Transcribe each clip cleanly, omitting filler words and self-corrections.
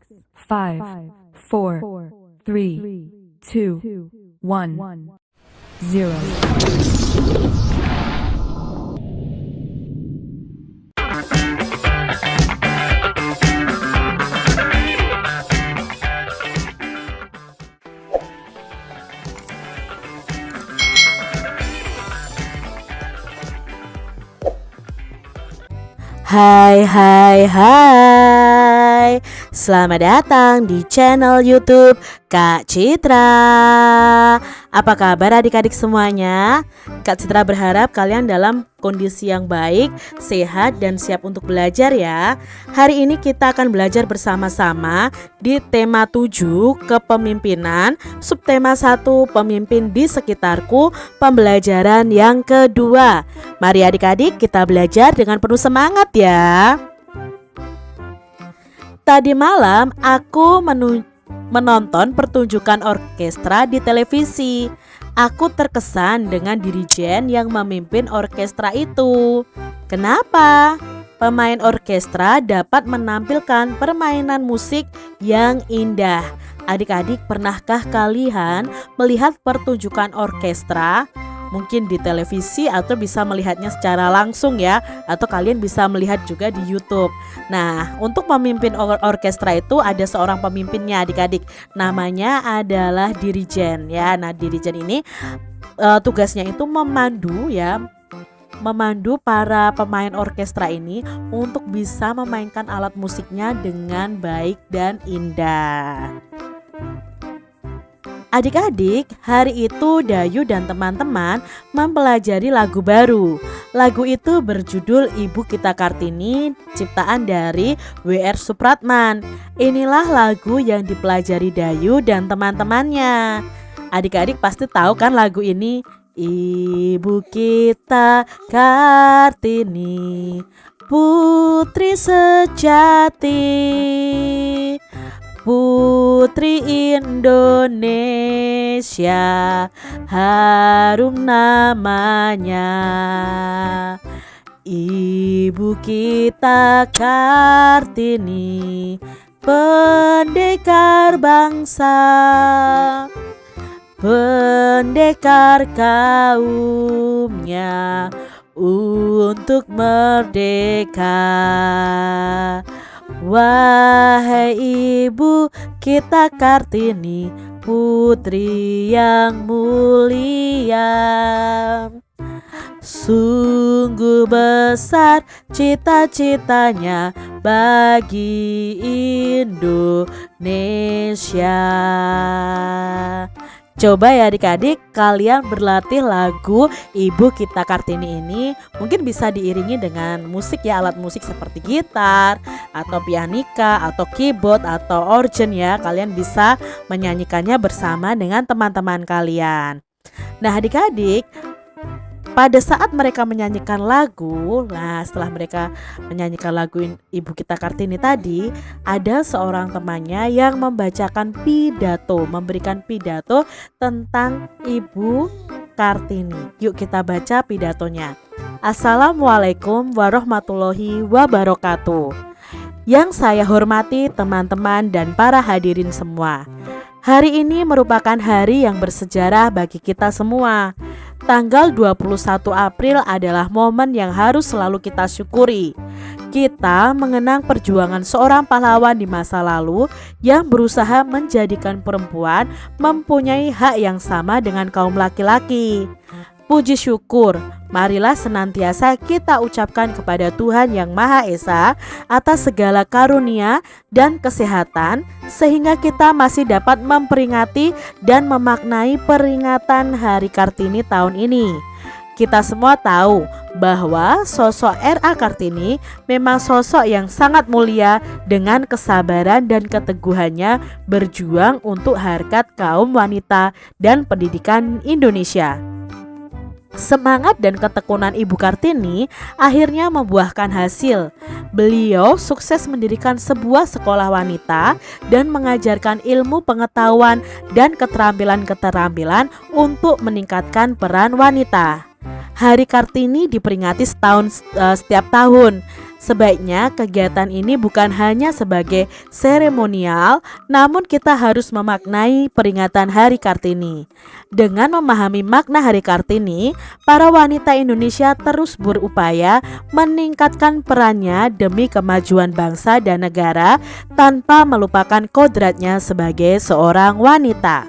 5, 4, 3, 2, 1, 0. Hai hai hai, selamat datang di channel YouTube Kak Citra. Apa kabar adik-adik semuanya? Kak Citra berharap kalian dalam kondisi yang baik, sehat, dan siap untuk belajar ya. Hari ini kita akan belajar bersama-sama di tema 7 kepemimpinan, subtema 1 pemimpin di sekitarku, pembelajaran yang kedua. Mari adik-adik kita belajar dengan penuh semangat ya. Tadi malam aku menonton pertunjukan orkestra di televisi. Aku terkesan dengan dirijen yang memimpin orkestra itu. Kenapa? Pemain orkestra dapat menampilkan permainan musik yang indah. Adik-adik, pernahkah kalian melihat pertunjukan orkestra? Mungkin di televisi atau bisa melihatnya secara langsung ya, atau kalian bisa melihat juga di YouTube. Nah, untuk memimpin orkestra itu ada seorang pemimpinnya adik-adik. Namanya adalah dirijen ya. Nah, dirijen ini tugasnya itu memandu para pemain orkestra ini untuk bisa memainkan alat musiknya dengan baik dan indah. Adik-adik, hari itu Dayu dan teman-teman mempelajari lagu baru. Lagu itu berjudul Ibu Kita Kartini, ciptaan dari W.R. Supratman. Inilah lagu yang dipelajari Dayu dan teman-temannya. Adik-adik pasti tahu kan lagu ini? Ibu kita Kartini, putri sejati, putri Indonesia, harum namanya. Ibu kita Kartini, pendekar bangsa, pendekar kaumnya untuk merdeka. Wahai Ibu kita Kartini, putri yang mulia, sungguh besar cita-citanya bagi Indonesia. Coba ya adik-adik, kalian berlatih lagu Ibu Kita Kartini ini. Mungkin bisa diiringi dengan musik ya, alat musik seperti gitar atau pianika atau keyboard atau organ ya. Kalian bisa menyanyikannya bersama dengan teman-teman kalian. Nah adik-adik, pada saat mereka menyanyikan lagu, setelah mereka menyanyikan lagu Ibu Kita Kartini tadi, ada seorang temannya yang membacakan pidato, memberikan pidato tentang Ibu Kartini. Yuk kita baca pidatonya. Assalamualaikum warahmatullahi wabarakatuh. Yang saya hormati teman-teman dan para hadirin semua. Hari ini merupakan hari yang bersejarah bagi kita semua. Tanggal 21 April adalah momen yang harus selalu kita syukuri. Kita mengenang perjuangan seorang pahlawan di masa lalu yang berusaha menjadikan perempuan mempunyai hak yang sama dengan kaum laki-laki. Puji syukur, marilah senantiasa kita ucapkan kepada Tuhan Yang Maha Esa atas segala karunia dan kesehatan, sehingga kita masih dapat memperingati dan memaknai peringatan Hari Kartini tahun ini. Kita semua tahu bahwa sosok R.A. Kartini memang sosok yang sangat mulia dengan kesabaran dan keteguhannya berjuang untuk harkat kaum wanita dan pendidikan Indonesia. Semangat dan ketekunan Ibu Kartini akhirnya membuahkan hasil. Beliau sukses mendirikan sebuah sekolah wanita dan mengajarkan ilmu pengetahuan dan keterampilan-keterampilan untuk meningkatkan peran wanita. Hari Kartini diperingati setiap tahun. Sebaiknya kegiatan ini bukan hanya sebagai seremonial, namun kita harus memaknai peringatan Hari Kartini. Dengan memahami makna Hari Kartini, para wanita Indonesia terus berupaya meningkatkan perannya demi kemajuan bangsa dan negara tanpa melupakan kodratnya sebagai seorang wanita.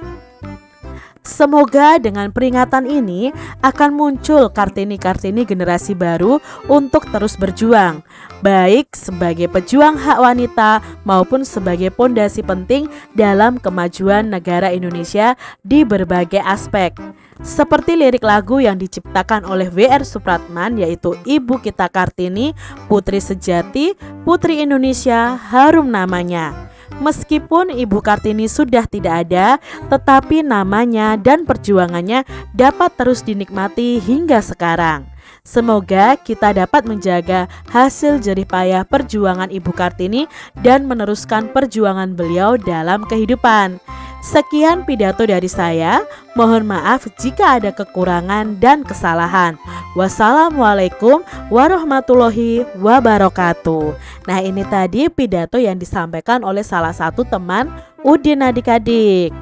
Semoga dengan peringatan ini akan muncul Kartini-Kartini generasi baru untuk terus berjuang, baik sebagai pejuang hak wanita maupun sebagai pondasi penting dalam kemajuan negara Indonesia di berbagai aspek. Seperti lirik lagu yang diciptakan oleh W.R. Supratman, yaitu Ibu Kita Kartini, Putri Sejati, Putri Indonesia, harum namanya. Meskipun Ibu Kartini sudah tidak ada, tetapi namanya dan perjuangannya dapat terus dinikmati hingga sekarang. Semoga kita dapat menjaga hasil jerih payah perjuangan Ibu Kartini dan meneruskan perjuangan beliau dalam kehidupan. Sekian pidato dari saya. Mohon maaf jika ada kekurangan dan kesalahan. Wassalamualaikum warahmatullahi wabarakatuh. Nah, ini tadi pidato yang disampaikan oleh salah satu teman Udin adik-adik.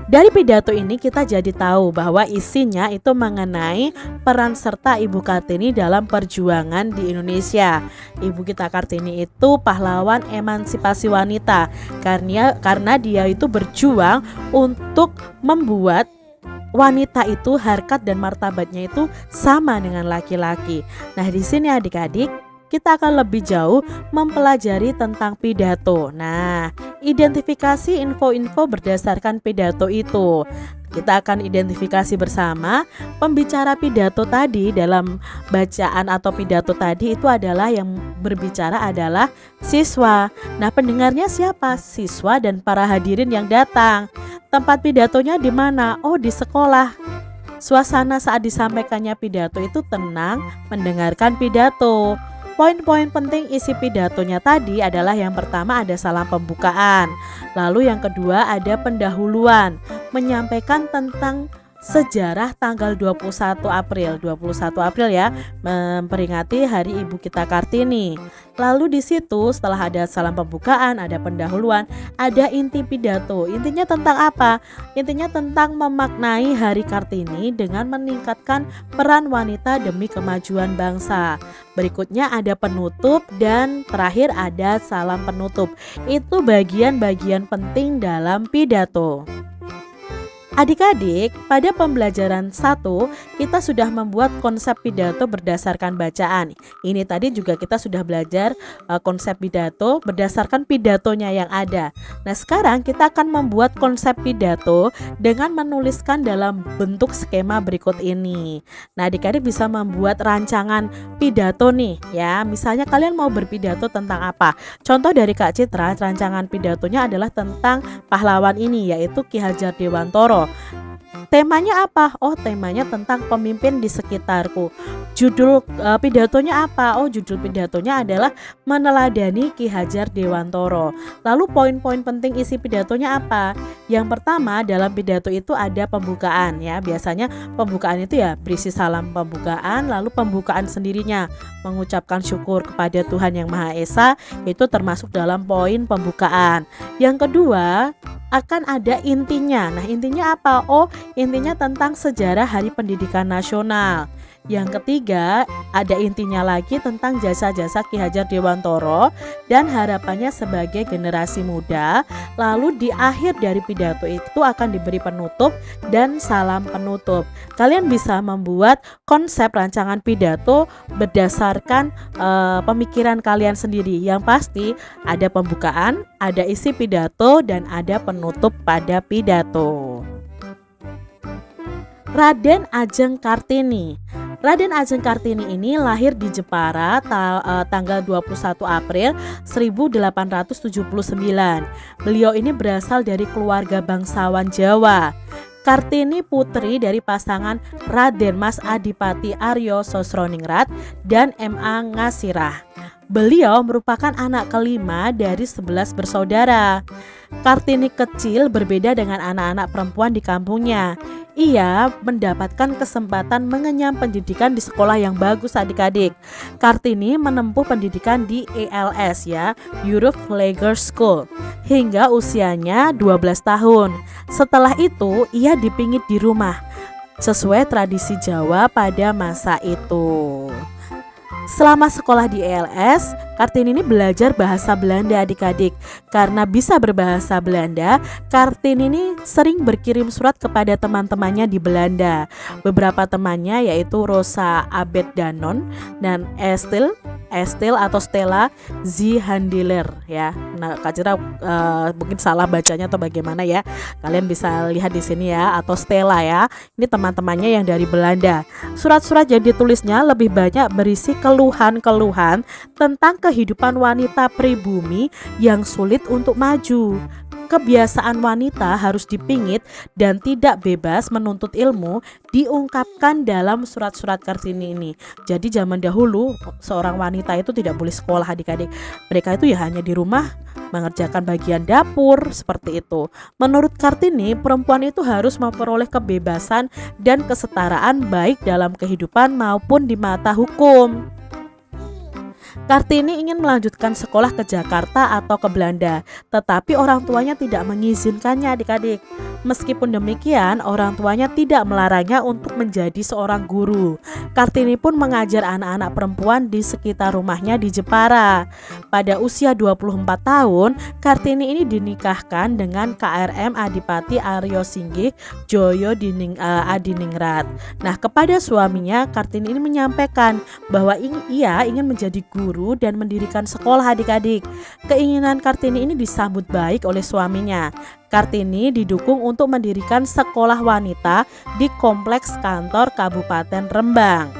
Dari pidato ini kita jadi tahu bahwa isinya itu mengenai peran serta Ibu Kartini dalam perjuangan di Indonesia. Ibu kita Kartini itu pahlawan emansipasi wanita karena dia itu berjuang untuk membuat wanita itu harkat dan martabatnya itu sama dengan laki-laki. Nah, di sini adik-adik kita akan lebih jauh mempelajari tentang pidato. Nah, identifikasi info-info berdasarkan pidato itu. Kita akan identifikasi bersama pembicara pidato tadi dalam bacaan atau pidato tadi itu adalah yang berbicara adalah siswa. Nah, pendengarnya siapa? Siswa dan para hadirin yang datang. Tempat pidatonya di mana? Oh, di sekolah. Suasana saat disampaikannya pidato itu tenang mendengarkan pidato. Poin-poin penting isi pidatonya tadi adalah yang pertama ada salam pembukaan, lalu yang kedua ada pendahuluan, menyampaikan tentang sejarah tanggal 21 April ya, memperingati Hari Ibu Kita Kartini. Lalu di situ setelah ada salam pembukaan, ada pendahuluan, ada inti pidato. Intinya tentang apa? Intinya tentang memaknai Hari Kartini dengan meningkatkan peran wanita demi kemajuan bangsa. Berikutnya ada penutup dan terakhir ada salam penutup. Itu bagian-bagian penting dalam pidato. Adik-adik, pada pembelajaran 1 kita sudah membuat konsep pidato berdasarkan bacaan. Ini tadi juga kita sudah belajar konsep pidato berdasarkan pidatonya yang ada. Nah, sekarang kita akan membuat konsep pidato dengan menuliskan dalam bentuk skema berikut ini. Nah, adik-adik bisa membuat rancangan pidato nih ya. Misalnya kalian mau berpidato tentang apa? Contoh dari Kak Citra, rancangan pidatonya adalah tentang pahlawan ini, yaitu Ki Hajar Dewantoro. Temanya apa? Oh, temanya tentang pemimpin di sekitarku. Judul pidatonya apa? Oh, judul pidatonya adalah meneladani Ki Hajar Dewantoro. Lalu poin-poin penting isi pidatonya apa? Yang pertama, dalam pidato itu ada pembukaan ya. Biasanya pembukaan itu ya berisi salam pembukaan, lalu pembukaan sendirinya mengucapkan syukur kepada Tuhan Yang Maha Esa, itu termasuk dalam poin pembukaan. Yang kedua, akan ada intinya. Nah, intinya apa? Oh, intinya tentang sejarah Hari Pendidikan Nasional. Yang ketiga, ada intinya lagi tentang jasa-jasa Ki Hajar Dewantoro dan harapannya sebagai generasi muda. Lalu di akhir dari pidato itu akan diberi penutup dan salam penutup. Kalian bisa membuat konsep rancangan pidato berdasarkan pemikiran kalian sendiri. Yang pasti ada pembukaan, ada isi pidato, dan ada penutup pada pidato. Raden Ajeng Kartini. Raden Ajeng Kartini ini lahir di Jepara tanggal 21 April 1879. Beliau ini berasal dari keluarga bangsawan Jawa. Kartini putri dari pasangan Raden Mas Adipati Aryo Sosroningrat dan M.A. Ngasirah. Beliau merupakan anak kelima dari 11 bersaudara. Kartini kecil berbeda dengan anak-anak perempuan di kampungnya. Ia mendapatkan kesempatan mengenyam pendidikan di sekolah yang bagus adik-adik. Kartini menempuh pendidikan di ELS ya, Youth Leisure School, hingga usianya 12 tahun. Setelah itu ia dipingit di rumah, sesuai tradisi Jawa pada masa itu. Selama sekolah di ELS, Kartini ini belajar bahasa Belanda adik-adik. Karena bisa berbahasa Belanda, Kartini ini sering berkirim surat kepada teman-temannya di Belanda. Beberapa temannya yaitu Rosa Abed Danon dan Estel atau Stella Zihandiler ya. Nah, Kak Cira mungkin salah bacanya atau bagaimana ya. Kalian bisa lihat di sini ya, atau Stella ya. Ini teman-temannya yang dari Belanda. Surat-surat yang ditulisnya lebih banyak berisi keluhan-keluhan tentang kehidupan wanita pribumi yang sulit untuk maju. Kebiasaan wanita harus dipingit dan tidak bebas menuntut ilmu diungkapkan dalam surat-surat Kartini ini. Jadi zaman dahulu seorang wanita itu tidak boleh sekolah adik-adik. Mereka itu ya hanya di rumah mengerjakan bagian dapur seperti itu. Menurut Kartini, perempuan itu harus memperoleh kebebasan dan kesetaraan baik dalam kehidupan maupun di mata hukum. Kartini ingin melanjutkan sekolah ke Jakarta atau ke Belanda, tetapi orang tuanya tidak mengizinkannya adik-adik. Meskipun demikian, orang tuanya tidak melarangnya untuk menjadi seorang guru. Kartini pun mengajar anak-anak perempuan di sekitar rumahnya di Jepara. Pada usia 24 tahun, Kartini ini dinikahkan dengan KRM Adipati Aryo Singgih Joyo Adiningrat. Nah, kepada suaminya, Kartini ini menyampaikan bahwa ia ingin menjadi guru dan mendirikan sekolah adik-adik. Keinginan Kartini ini disambut baik oleh suaminya. Kartini didukung untuk mendirikan sekolah wanita di kompleks kantor Kabupaten Rembang.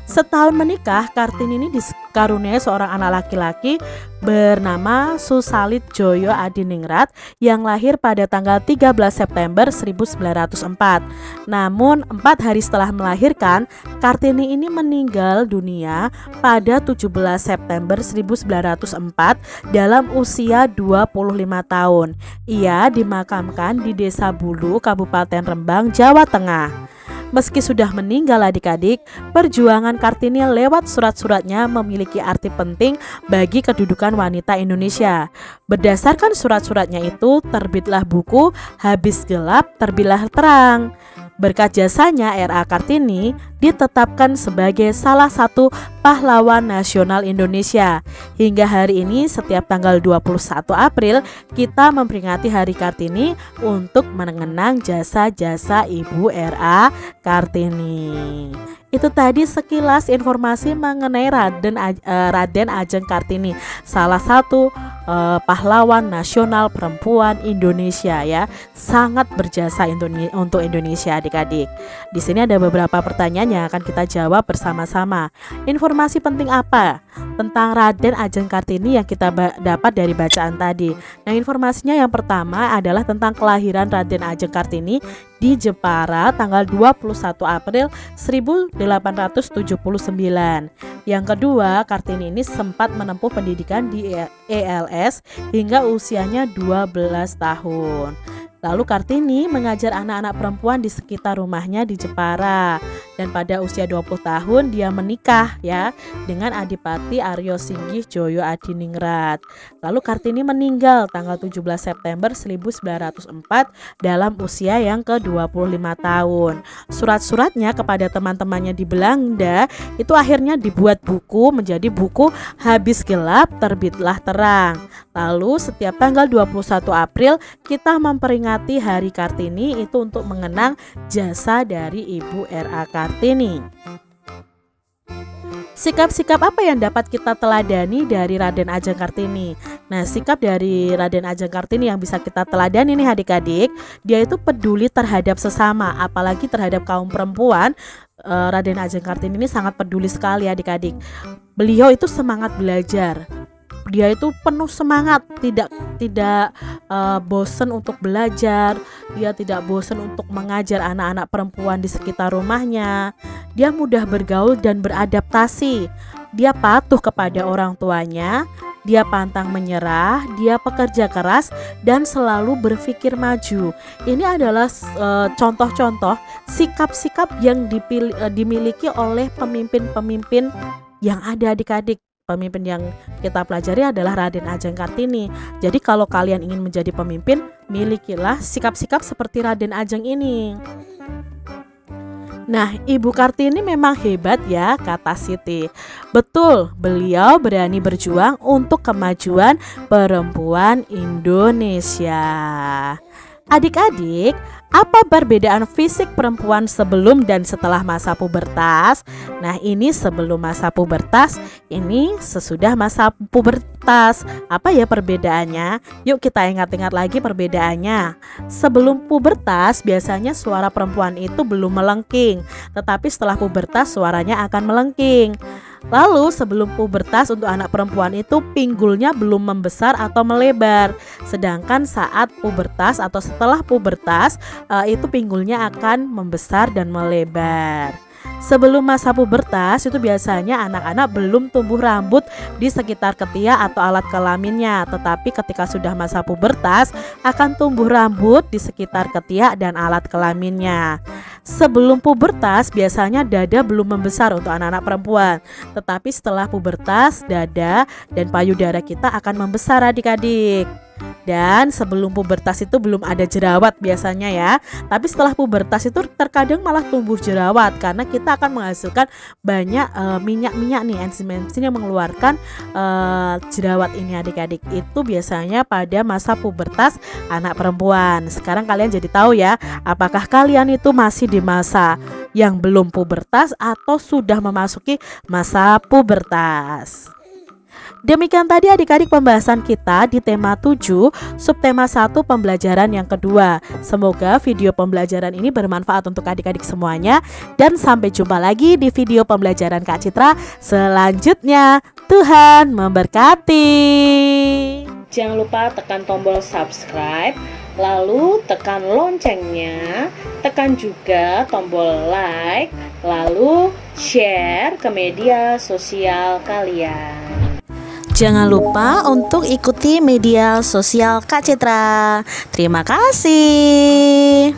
Setahun menikah, Kartini ini dikaruniai seorang anak laki-laki bernama Susalit Joyo Adiningrat yang lahir pada tanggal 13 September 1904. Namun 4 hari setelah melahirkan, Kartini ini meninggal dunia pada 17 September 1904 dalam usia 25 tahun. Ia dimakamkan di Desa Bulu, Kabupaten Rembang, Jawa Tengah. Meski sudah meninggal adik-adik, perjuangan Kartini lewat surat-suratnya memiliki arti penting bagi kedudukan wanita Indonesia. Berdasarkan surat-suratnya itu, terbitlah buku Habis Gelap Terbitlah Terang. Berkat jasanya, R.A. Kartini ditetapkan sebagai salah satu pahlawan nasional Indonesia. Hingga hari ini setiap tanggal 21 April kita memperingati Hari Kartini untuk mengenang jasa-jasa Ibu R.A. Kartini. Itu tadi sekilas informasi mengenai Raden Ajeng Kartini, salah satu pahlawan nasional perempuan Indonesia ya, sangat berjasa untuk Indonesia adik-adik. Di sini ada beberapa pertanyaan yang akan kita jawab bersama-sama. Informasi penting apa tentang Raden Ajeng Kartini yang kita dapat dari bacaan tadi? Nah, informasinya yang pertama adalah tentang kelahiran Raden Ajeng Kartini di Jepara tanggal 21 April 1879. Yang kedua, Kartini ini sempat menempuh pendidikan di ELS hingga usianya 12 tahun. Lalu Kartini mengajar anak-anak perempuan di sekitar rumahnya di Jepara. Dan pada usia 20 tahun dia menikah ya dengan Adipati Aryo Singgih Joyo Adiningrat. Lalu Kartini meninggal tanggal 17 September 1904 dalam usia yang ke-25 tahun. Surat-suratnya kepada teman-temannya di Belanda itu akhirnya dibuat buku menjadi buku Habis Gelap Terbitlah Terang. Lalu setiap tanggal 21 April kita memperingati Hari Kartini itu untuk mengenang jasa dari Ibu R.A. Kartini. Sikap-sikap apa yang dapat kita teladani dari Raden Ajeng Kartini? Nah, sikap dari Raden Ajeng Kartini yang bisa kita teladani nih adik-adik, dia itu peduli terhadap sesama, apalagi terhadap kaum perempuan. Raden Ajeng Kartini ini sangat peduli sekali adik-adik. Beliau itu semangat belajar. Dia itu penuh semangat, tidak bosan untuk belajar. Dia tidak bosan untuk mengajar anak-anak perempuan di sekitar rumahnya. Dia mudah bergaul dan beradaptasi. dia patuh kepada orang tuanya, dia pantang menyerah, dia pekerja keras dan selalu berpikir maju. Ini adalah contoh-contoh sikap-sikap yang dimiliki oleh pemimpin-pemimpin yang ada adik-adik. Pemimpin yang kita pelajari adalah Raden Ajeng Kartini. Jadi kalau kalian ingin menjadi pemimpin, milikilah sikap-sikap seperti Raden Ajeng ini. Nah, Ibu Kartini memang hebat ya, kata Siti. Betul, beliau berani berjuang untuk kemajuan perempuan Indonesia. Adik-adik, apa perbedaan fisik perempuan sebelum dan setelah masa pubertas? Nah, ini sebelum masa pubertas, ini sesudah masa pubertas. Apa ya perbedaannya? Yuk kita ingat-ingat lagi perbedaannya. Sebelum pubertas, biasanya suara perempuan itu belum melengking, tetapi setelah pubertas suaranya akan melengking. Lalu sebelum pubertas untuk anak perempuan itu pinggulnya belum membesar atau melebar. Sedangkan saat pubertas atau setelah pubertas itu pinggulnya akan membesar dan melebar. Sebelum masa pubertas itu biasanya anak-anak belum tumbuh rambut di sekitar ketiak atau alat kelaminnya. Tetapi ketika sudah masa pubertas akan tumbuh rambut di sekitar ketiak dan alat kelaminnya. Sebelum pubertas biasanya dada belum membesar untuk anak-anak perempuan. Tetapi setelah pubertas dada dan payudara kita akan membesar adik-adik. Dan sebelum pubertas itu belum ada jerawat biasanya ya. Tapi setelah pubertas itu terkadang malah tumbuh jerawat karena kita akan menghasilkan banyak minyak-minyak nih, enzim-enzim yang mengeluarkan jerawat ini adik-adik. Itu biasanya pada masa pubertas anak perempuan. Sekarang kalian jadi tahu ya, apakah kalian itu masih di masa yang belum pubertas atau sudah memasuki masa pubertas. Demikian tadi adik-adik pembahasan kita di tema 7, subtema 1 pembelajaran yang kedua. Semoga video pembelajaran ini bermanfaat untuk adik-adik semuanya. Dan sampai jumpa lagi di video pembelajaran Kak Citra selanjutnya. Tuhan memberkati. Jangan lupa tekan tombol subscribe, lalu tekan loncengnya, tekan juga tombol like, lalu share ke media sosial kalian. Jangan lupa untuk ikuti media sosial Kak Citra. Terima kasih.